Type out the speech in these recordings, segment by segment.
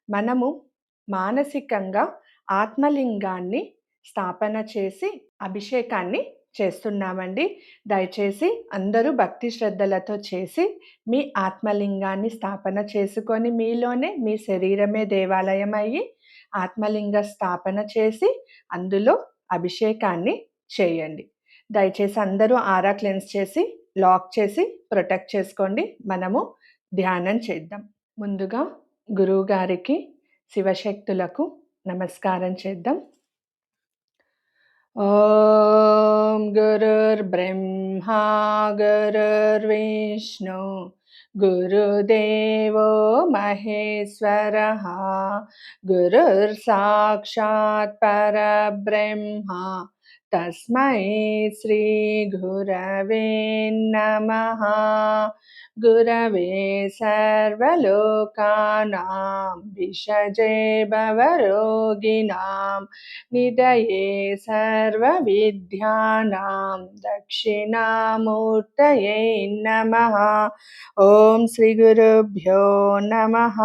మనము మానసికంగా ఆత్మలింగాన్ని స్థాపన చేసి అభిషేకాన్ని చేస్తున్నామండి. దయచేసి అందరూ భక్తి శ్రద్ధలతో చేసి మీ ఆత్మలింగాన్ని స్థాపన చేసుకొని మీలోనే మీ శరీరమే దేవాలయం అయ్యి ఆత్మలింగ స్థాపన చేసి అందులో అభిషేకాన్ని చేయండి. దయచేసి అందరూ ఆరా క్లెన్స్ చేసి లాక్ చేసి ప్రొటెక్ట్ చేసుకోండి. మనము ధ్యానం చేద్దాం. ముందుగా గురువు గారికి శివశక్తులకు నమస్కారం చేద్దాం. ఓం గురుర్బ్రహ్మా గురుర్విష్ణు గురుదేవో మహేశ్వరః గురుర్ సాక్షాత్ పరబ్రహ్మ తస్మై శ్రీ గురవే నమః. గురవే సర్వలోకానాం విషజే భవరోగిణాం నిధయే సర్వవిద్యానాం దక్షిణామూర్తయే నమః. ఓం శ్రీ గురుభ్యో నమః.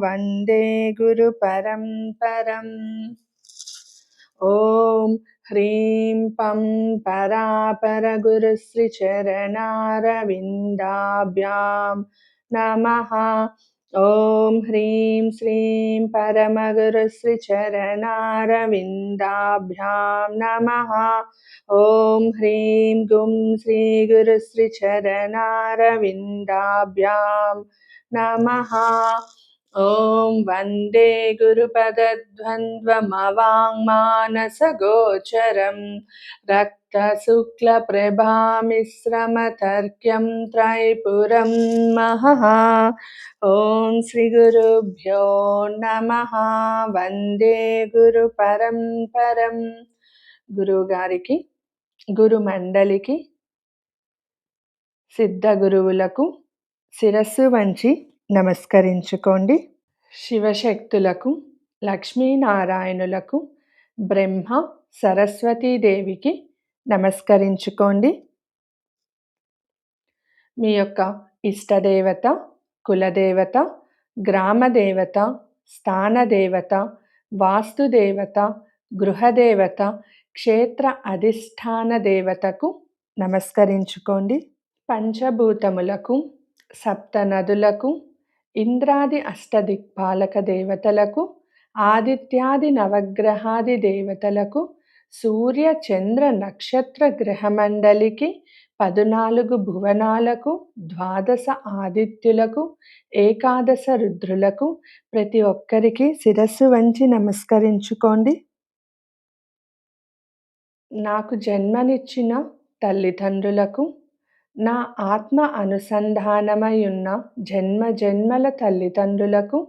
వందే గురు పరంపరం. ఓం హ్రీం పం పరాపర గురు శ్రీ చరణారవిందాభ్యాం నమః. ఓం హ్రీం శ్రీం పరమగురు శ్రీ చరణారవిందాభ్యాం నమః. ఓం హ్రీం గుం శ్రీ గురు శ్రీ చరణారవిందాభ్యాం నమః. ఓం వందే గురుపదద్వంద్వమవాङ्మానసగోచరం రక్తశుక్లప్రభామిశ్రమతర్క్యం త్రైపురం మహః. ఓం శ్రీ గురుభ్యో నమః. వందే గురు పరంపరం. గురువుగారికి, గురు మండలికి, సిద్ధ గురువులకు శిరస్సు వంచి నమస్కరించుకోండి. శివశక్తులకు, లక్ష్మీనారాయణులకు, బ్రహ్మ సరస్వతీదేవికి నమస్కరించుకోండి. మీ యొక్క ఇష్టదేవత, కులదేవత, గ్రామదేవత, స్థానదేవత, వాస్తుదేవత, గృహదేవత, క్షేత్ర అధిష్టాన దేవతకు నమస్కరించుకోండి. పంచభూతములకు, సప్త నదులకు, ఇంద్రాది అష్టదిక్పాలక దేవతలకు, ఆదిత్యాది నవగ్రహాది దేవతలకు, సూర్య చంద్ర నక్షత్ర గ్రహమండలికి, 14 భువనాలకు, 12 ఆదిత్యులకు, ఏకాదశ రుద్రులకు ప్రతి ఒక్కరికి శిరస్సు వంచి నమస్కరించుకోండి. నాకు జన్మనిచ్చిన తల్లిదండ్రులకు, నా ఆత్మ అనుసంధానమై ఉన్న జన్మ జన్మల తల్లిదండ్రులకు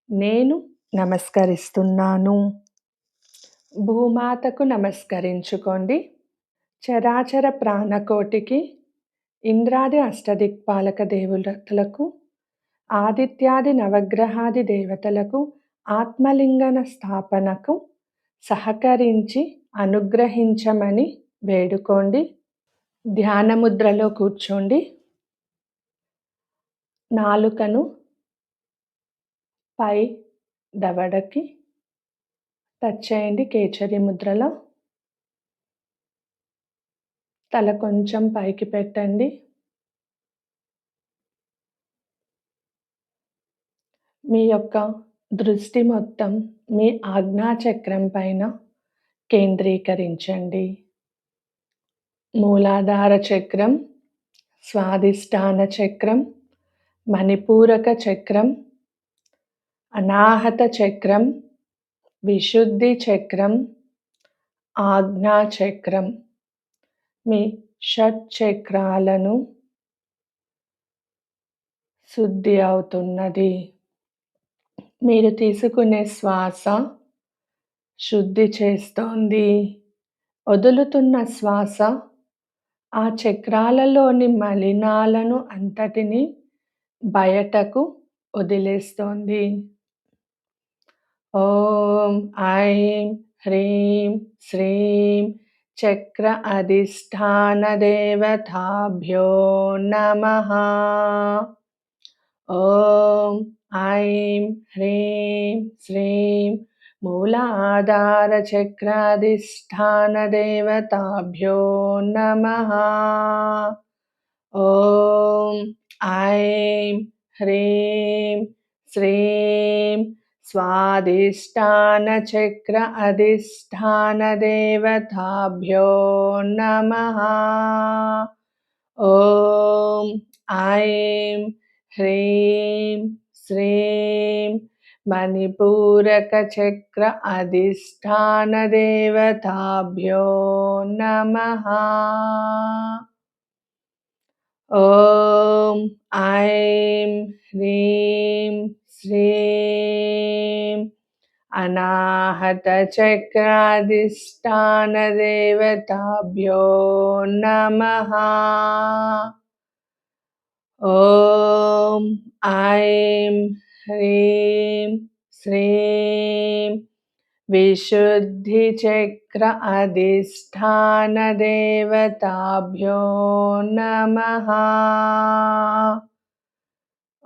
నేను నమస్కరిస్తున్నాను. భూమాతకు నమస్కరించుకోండి. చరాచర ప్రాణకోటికి, ఇంద్రాది అష్టదిక్పాలక దేవతలకు, ఆదిత్యాది నవగ్రహాది దేవతలకు ఆత్మలింగన స్థాపనకు సహకరించి అనుగ్రహించమని వేడుకోండి. ధ్యానముద్రలో కూర్చోండి. నాలుకను పై దవడకి టచ్ చేయండి. కేచరి ముద్రలో తల కొంచెం పైకి పెట్టండి. మీ యొక్క దృష్టి మొత్తం మీ ఆజ్ఞాచక్రం పైన కేంద్రీకరించండి. మూలాధార చక్రం, స్వాదిష్టాన చక్రం, మణిపూరక చక్రం, అనాహత చక్రం, విశుద్ధి చక్రం, ఆజ్ఞా చక్రం, మీ షట్ చక్రాలను శుద్ధి అవుతున్నది. మీరు తీసుకునే శ్వాస శుద్ధి చేస్తోంది. వదులుతున్న శ్వాస ఆ చక్రాలలోని మలినాలను అంతటిని బయటకు వదిలేస్తోంది. ఓం ఐం హ్రీం శ్రీం చక్ర అధిష్టాన దేవతాభ్యో నమః. ఓం ऐं ह्रीं श्रीं मूलाधारचक्राधिष्ठानदेवताभ्यो नमः। ॐ ऐं ह्रीं श्रीं स्वाधिष्ठानचक्र अधिष्ठानदेवताभ्यो नमः। ॐ ऐं ह्रीं श्रीं मणिपूरकचक्र अधिष्ठानदेवताभ्यो नमः। ॐ ऐं ह्रीं श्रीं अनाहतचक्राधिष्ठानदेवताभ्यो नमः। ॐ ऐं ह्रीं श्रीं विशुद्धिचक्र अधिष्ठानदेवताभ्यो नमः।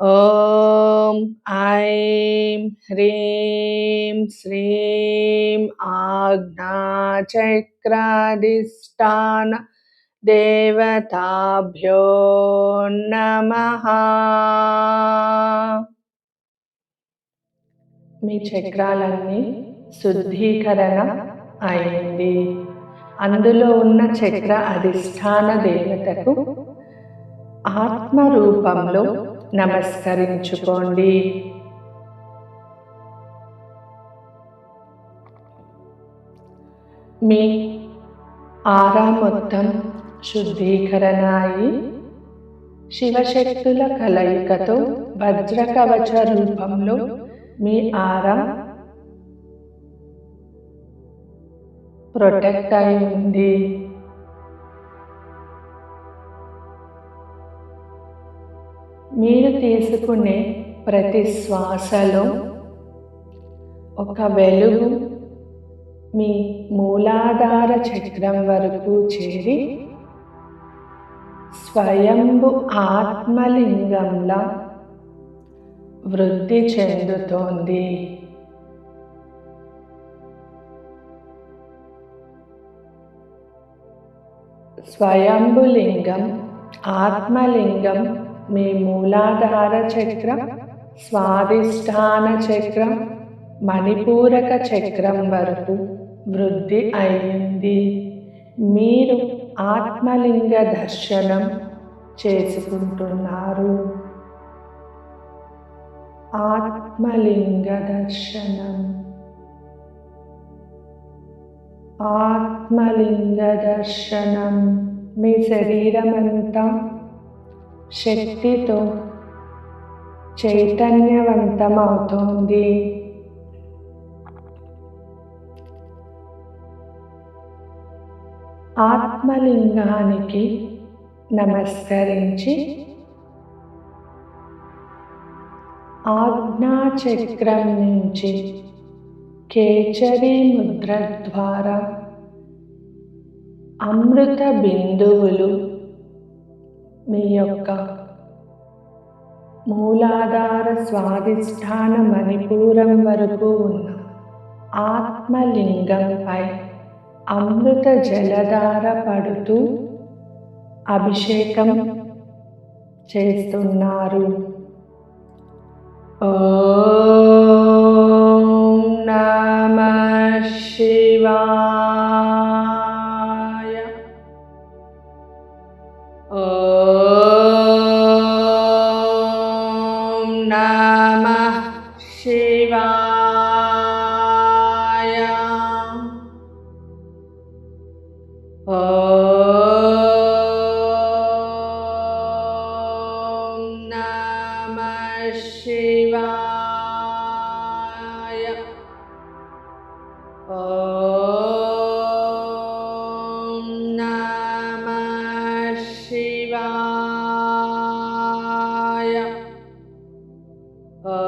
ॐ ऐं ह्रीं श्रीं आज्ञाचक्राधिष्ठान देवताभ्यो नमः। మీ చక్రాలన్నీ శుద్ధీకరణ అయింది. అందులో ఉన్న చక్ర అధిష్టాన దేవతకు ఆత్మరూపంలో నమస్కరించుకోండి. మీ ఆరా మొత్తం శుద్ధీకరణ అయి శివశక్తుల కలయికతో వజ్రకవచ రూపంలో మీ ఆరా ప్రొటెక్ట్ అయి ఉంది. మీరు తీసుకునే ప్రతి శ్వాసలో ఒక వెలుగు మీ మూలాధార చక్రం వరకు చేరి స్వయంభు ఆత్మలింగంలా వృద్ధి చెందుతోంది. స్వయంభులింగం, ఆత్మలింగం మీ మూలాధార చక్రం, స్వాధిష్టాన చక్రం, మణిపూరక చక్రం వరకు వృద్ధి అయింది. మీరు ఆత్మలింగ దర్శనం చేసుకుంటున్నారు. ఆత్మలింగ దర్శనం, ఆత్మలింగ దర్శనం. మీ శరీరమంతా శక్తితో చైతన్యవంతమవుతోంది. ఆత్మలింగానికి నమస్కరించి ఆజ్ఞాచక్రం నుంచి కేచరీ ముద్ర ద్వారా అమృత బిందువులు మీ యొక్క మూలాధార స్వాధిష్టాన మణిపూరం వరకు ఉన్న ఆత్మలింగంపై అమృత జలధార పడుతూ అభిషేకం చేస్తున్నారు. ఓం నమః శివాయ. ఓం నమః శివాయ. ఓం నమః శివాయ. ఓం నమః శివాయ. ఓం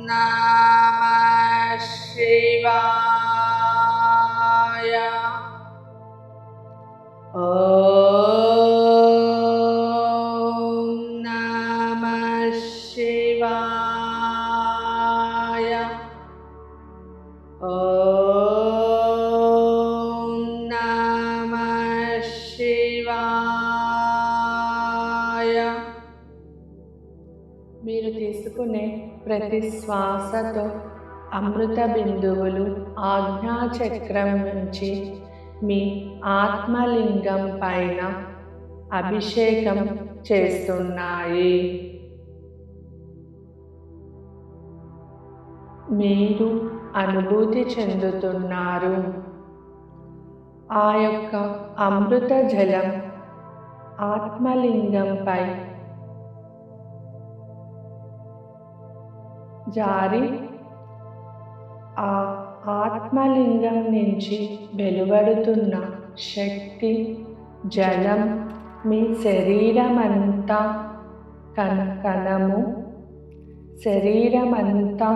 నమః శివాయ. ఓం మీరు తీసుకునే ప్రతి శ్వాసతో అమృత బిందువులు ఆజ్ఞాచక్రం నుంచి మీ ఆత్మలింగం పైన అభిషేకం చేస్తున్నాయి. మీరు అనుభూతి చెందుతున్నారు. ఆ యొక్క అమృత జలం ఆత్మలింగంపై జారి ఆ ఆత్మలింగం నుంచి వెలువడుతున్న శక్తి జలం మీ శరీరమంతా కణకణము శరీరమంతా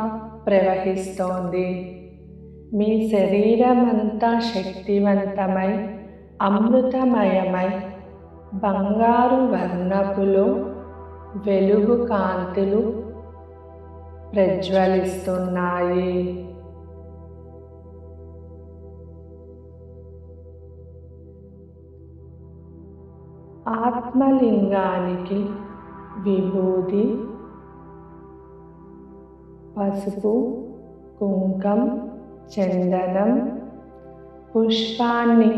ప్రవహిస్తోంది. మీ శరీరమంతా శక్తివంతమై అమృతమయమై బంగారు వర్ణపులో వెలుగు కాంతులు ప్రజ్వలిస్తున్నాయి. ఆత్మలింగానికి విభూది, పసుపు, కుంకం, చందనం, పుష్పాన్ని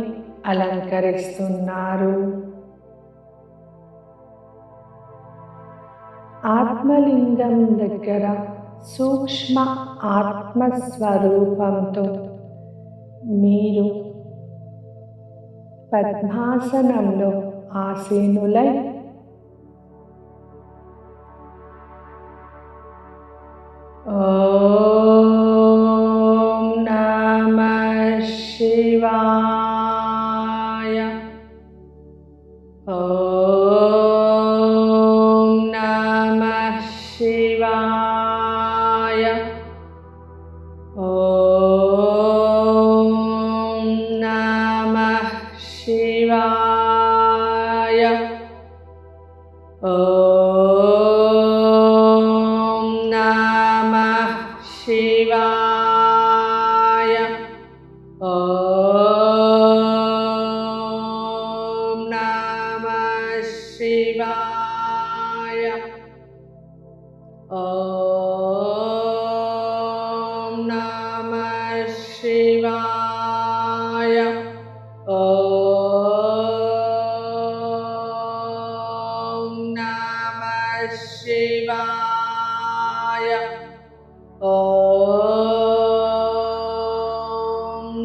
అలంకరిస్తున్నారు. ఆత్మలింగం దగ్గర సూక్ష్మ ఆత్మస్వరూపంతో మీరు పద్మాసనంలో ఆసీనులై ఓం నమః శివాయ. ఓం నమః శివాయ. ఓం నమః శివాయ. ఓం నమః శివాయ. ఓం నమః శివాయ. ఓం నమః శివాయ. ఓం నమః శివాయ. ఓం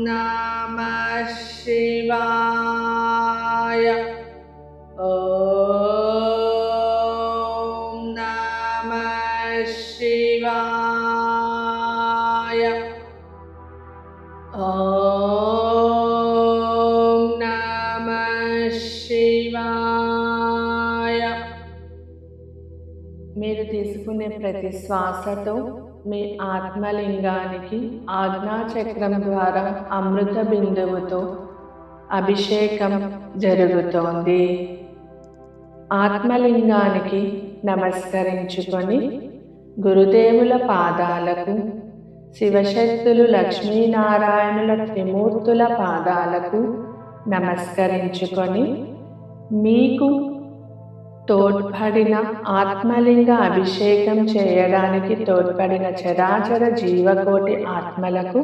నమః శివాయ. ఓం నమః శివాయ. ఓం నమః శివాయ. మీరు తీసుకునే ప్రతి శ్వాసతో మీ ఆత్మలింగానికి ఆజ్ఞాచక్రం ద్వారా అమృత బిందువుతో అభిషేకం జరుగుతోంది. ఆత్మలింగానికి నమస్కరించుకొని గురుదేవుల పాదాలకు, శివశక్తులు లక్ష్మీనారాయణుల త్రిమూర్తుల పాదాలకు నమస్కరించుకొని మీకు తోడ్పడిన ఆత్మలింగ అభిషేకం చేయడానికి తోడ్పడిన చరాచర జీవకోటి ఆత్మలకు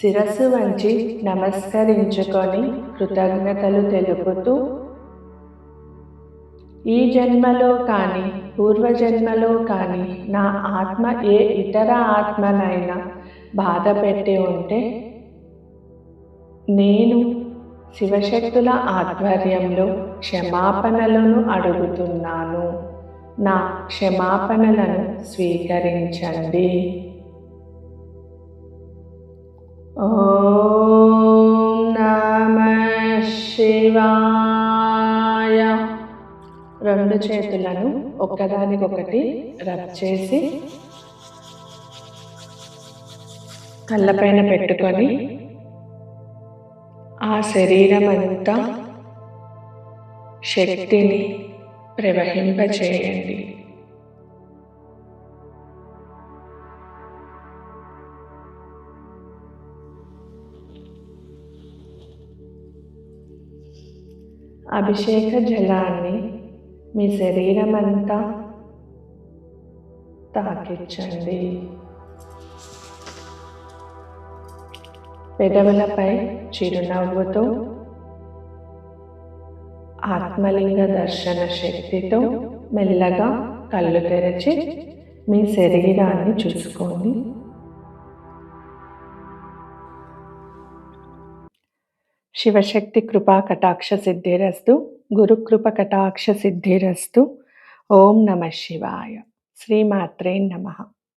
శిరస్సు వంచి నమస్కరించుకొని కృతజ్ఞతలు తెలుపుతూ, ఈ జన్మలో కానీ పూర్వజన్మలో కానీ నా ఆత్మ ఏ ఇతర ఆత్మనైనా బాధ పెట్టి ఉంటే నేను శివశక్తుల ఆధ్వర్యంలో క్షమాపణలను అడుగుతున్నాను. నా క్షమాపణలను స్వీకరించండి. ఓం నమః శివాయ. రెండు చేతులను ఒకదానికొకటి రబ్ చేసి కళ్ళపైన పెట్టుకొని ఆ శరీరం అంతా శక్తిని ప్రవహింపచేయండి. అభిషేక జలాన్ని మీ శరీరమంతా తాకించండి. పెదవులపై చిరునవ్వుతో ఆత్మలింగ దర్శన శక్తితో మెల్లగా కళ్ళు తెరచి మీ శరీరాన్ని చూసుకోండి. శివశక్తి కృపా కటాక్ష సిద్ధిరస్తు. గురుకృప కటాక్ష సిద్ధిరస్తు. ఓం నమః శివాయ. శ్రీమాత్రే నమః.